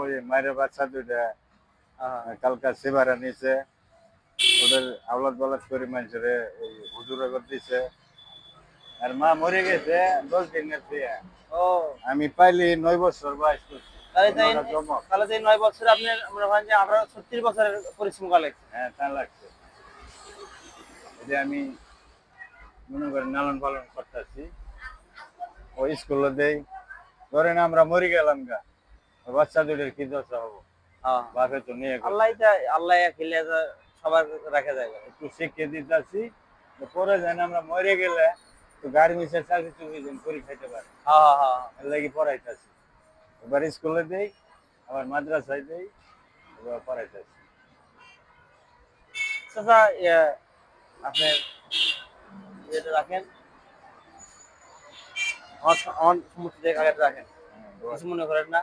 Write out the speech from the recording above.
ওই মায়ের বাচ্চা দুইটা হ্যাঁ। কালকা সেবারা নিছে, ওদের আওলাদ বালাদ করে মানুষের ওই হুজুরা করে দিছে। আর মা মরে গেছে 10 দিনের দিয়ে। ও আমি পাইলি 9 বছর বয়স করছি। তাহলে তাই, ওটা জমক। তাহলে তাই 9 বছরে আপনি মনে করেন যে 36 বছরের পরিশ্রম করা লাগছে। হ্যাঁ, তা লাগছে। এই যে আমি মনে করেন লালন পালন করতেছি, ওই স্কুলে দেই। ধরেন আমরা মরে গেলাম গা, ওই বাচ্চা দুটোর কি দশা হবো? হ্যাঁ বাপে তো নিয়ে গেছে। আল্লাহ খেলে সবার রাখা যায়। একটু শিখিয়ে দিতেছি, পরে যেন আমরা মরে গেলে তো গার্মেন্টসের চাকরি চুকরি যেন করে খাইতে পারে, হ্যাঁ হ্যাঁ। এর লাগি পড়াইতেছি। এবার স্কুলে দেই, আবার মাদ্রাসায় দেই, এবার পড়াইতেছি। চাচা আপনি যেটা রাখেন আমার আমার সম্মতি আগে রাখেন, কিছু মনে করেন না।